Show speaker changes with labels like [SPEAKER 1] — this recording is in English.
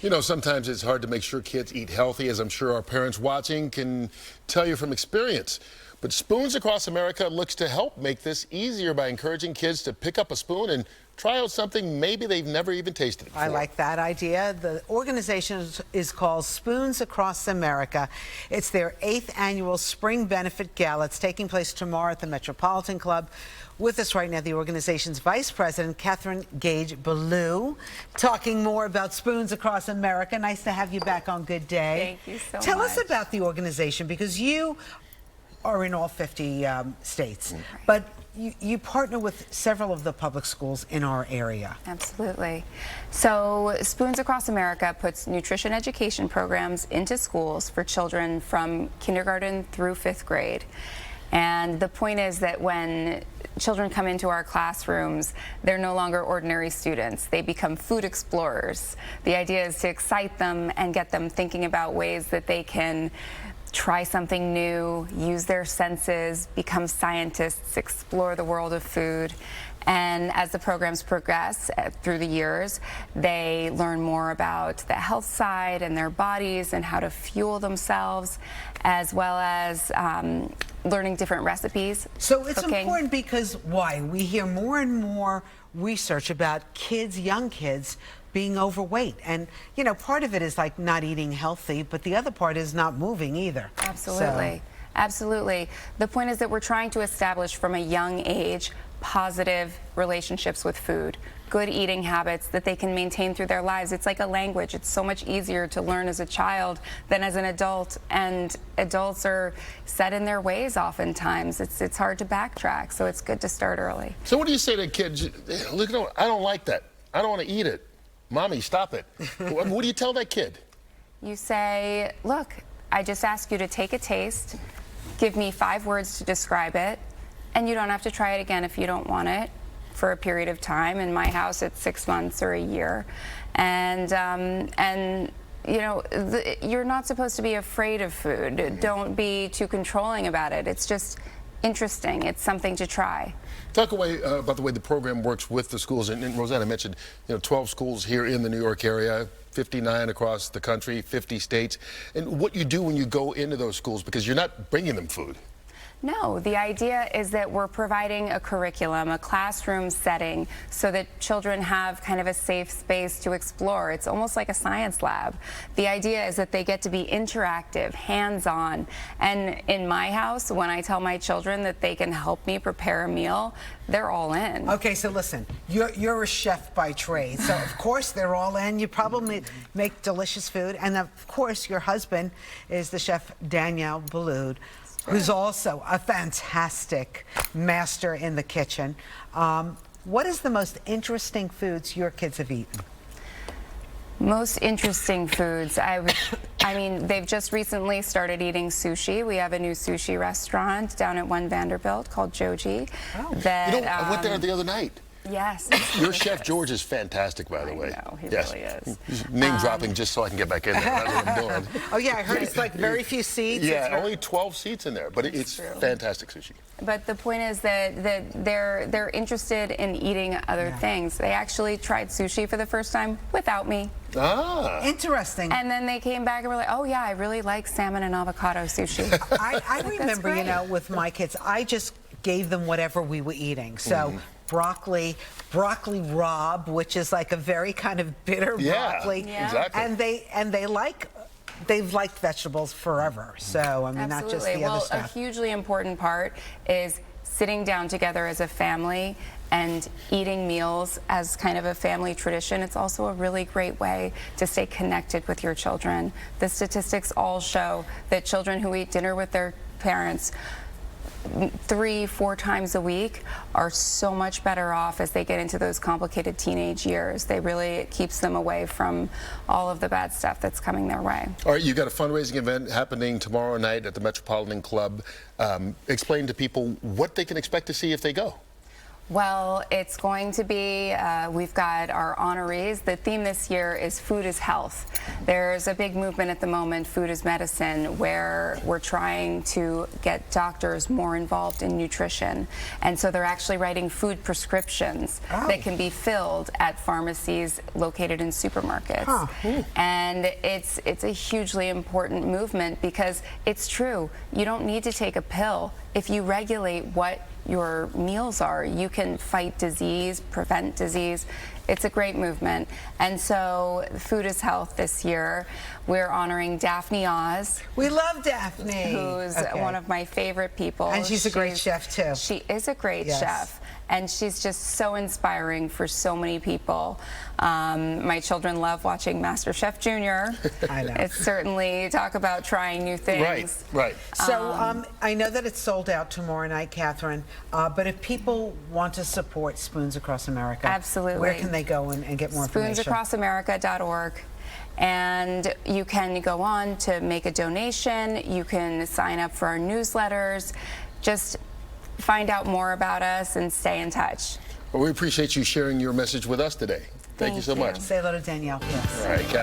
[SPEAKER 1] You know, sometimes it's hard to make sure kids eat healthy, as I'm sure our parents watching can tell you from experience. But Spoons Across America looks to help make this easier by encouraging kids to pick up a spoon and try out something maybe they've never even tasted before.
[SPEAKER 2] I like that idea. The organization is called Spoons Across America. It's their 8th annual Spring Benefit Gala. It's taking place tomorrow at the Metropolitan Club. With us right now, the organization's Vice President, Katherine Gage Boulud, talking more about Spoons Across America. Nice to have you back on Good Day.
[SPEAKER 3] Thank you so much.
[SPEAKER 2] Tell us about the organization, because you are in all 50 states, but you partner with several of the public schools in our area.
[SPEAKER 3] Absolutely. So Spoons Across America puts nutrition education programs into schools for children from kindergarten through 5th grade. And the point is that when children come into our classrooms, they're no longer ordinary students. They become food explorers. The idea is to excite them and get them thinking about ways that they can try something new, use their senses, become scientists, explore the world of food. And as the programs progress through the years, they learn more about the health side and their bodies and how to fuel themselves, as well as learning different recipes.
[SPEAKER 2] So it's
[SPEAKER 3] cooking.
[SPEAKER 2] important because why? We hear more and more research about kids, young kids, being overweight. And, you know, part of it is like not eating healthy, but the other part is not moving either.
[SPEAKER 3] Absolutely. Absolutely. The point is that we're trying to establish from a young age positive relationships with food, good eating habits that they can maintain through their lives. It's like a language. It's so much easier to learn as a child than as an adult, and adults are set in their ways oftentimes. It's hard to backtrack, so it's good to start early.
[SPEAKER 1] So what do you say to kids? Look, I don't like that. I don't want to eat it. Mommy, stop it. What do you tell that kid?
[SPEAKER 3] You say, look, I just ask you to take a taste, give me 5 words to describe it, and you don't have to try it again if you don't want it for a period of time. In my house, it's 6 months or a year. And you know, you're not supposed to be afraid of food. Don't be too controlling about it. It's just interesting. It's something to try.
[SPEAKER 1] Talk about the way the program works with the schools. And Rosanna mentioned, 12 schools here in the New York area, 59 across the country, 50 states. And what you do when you go into those schools, because you're not bringing them food.
[SPEAKER 3] No, the idea is that we're providing a curriculum, a classroom setting, so that children have kind of a safe space to explore. It's almost like a science lab. The idea is that they get to be interactive, hands-on. And in my house, when I tell my children that they can help me prepare a meal, they're all in.
[SPEAKER 2] Okay, so listen, you're a chef by trade, so of course they're all in. You probably make delicious food, and of course your husband is the chef Danielle Boulud, who's also a fantastic master in the kitchen. What is the most interesting foods your kids have eaten?
[SPEAKER 3] Most interesting foods. I mean, they've just recently started eating sushi. We have a new sushi restaurant down at 1 Vanderbilt called Joji.
[SPEAKER 2] Oh.
[SPEAKER 3] That,
[SPEAKER 1] I went there the other night.
[SPEAKER 3] Yes.
[SPEAKER 1] Your chef George is fantastic, by the way.
[SPEAKER 3] I know, he
[SPEAKER 1] yes.
[SPEAKER 3] really is.
[SPEAKER 1] He's name dropping just so I can get back in there. That's what I'm doing.
[SPEAKER 2] Oh yeah, I heard it's like very few seats.
[SPEAKER 1] Yeah, only 12 seats in there, but it's fantastic sushi.
[SPEAKER 3] But the point is that they're interested in eating other things. They actually tried sushi for the first time without me.
[SPEAKER 1] Ah.
[SPEAKER 2] Interesting.
[SPEAKER 3] And then they came back and were like, oh yeah, I really like salmon and avocado sushi.
[SPEAKER 2] I remember, with my kids, I just gave them whatever we were eating. So broccoli rabe, which is like a very kind of bitter broccoli.
[SPEAKER 3] Yeah,
[SPEAKER 1] exactly.
[SPEAKER 2] And they've liked vegetables forever. So I mean, not just the other stuff.
[SPEAKER 3] Well, a hugely important part is sitting down together as a family and eating meals as kind of a family tradition. It's also a really great way to stay connected with your children. The statistics all show that children who eat dinner with their parents 3-4 times a week are so much better off as they get into those complicated teenage years. It keeps them away from all of the bad stuff that's coming their way.
[SPEAKER 1] All right, you've got a fundraising event happening tomorrow night at the Metropolitan Club. Explain to people what they can expect to see if they go.
[SPEAKER 3] Well, it's going to be, we've got our honorees. The theme this year is Food is Health. There's a big movement at the moment, Food is Medicine, where we're trying to get doctors more involved in nutrition. And so they're actually writing food prescriptions that can be filled at pharmacies located in supermarkets. And it's a hugely important movement because it's true. You don't need to take a pill. If you regulate what your meals are, you can fight disease, prevent disease. It's a great movement. And so Food is Health this year, we're honoring Daphne Oz.
[SPEAKER 2] We love Daphne.
[SPEAKER 3] Who's one of my favorite people.
[SPEAKER 2] And she's a great chef too.
[SPEAKER 3] She is a great chef. And she's just so inspiring for so many people. My children love watching MasterChef Junior.
[SPEAKER 2] I know.
[SPEAKER 3] It's certainly talk about trying new things.
[SPEAKER 1] Right.
[SPEAKER 2] So I know that it's sold out tomorrow night, Catherine, but if people want to support Spoons Across America,
[SPEAKER 3] absolutely,
[SPEAKER 2] where can they go and get more information?
[SPEAKER 3] SpoonsAcrossAmerica.org. And you can go on to make a donation. You can sign up for our newsletters. Just find out more about us and stay in touch.
[SPEAKER 1] Well, we appreciate you sharing your message with us today. Thank you so much.
[SPEAKER 2] Say hello to Danielle. Yes.
[SPEAKER 1] All right,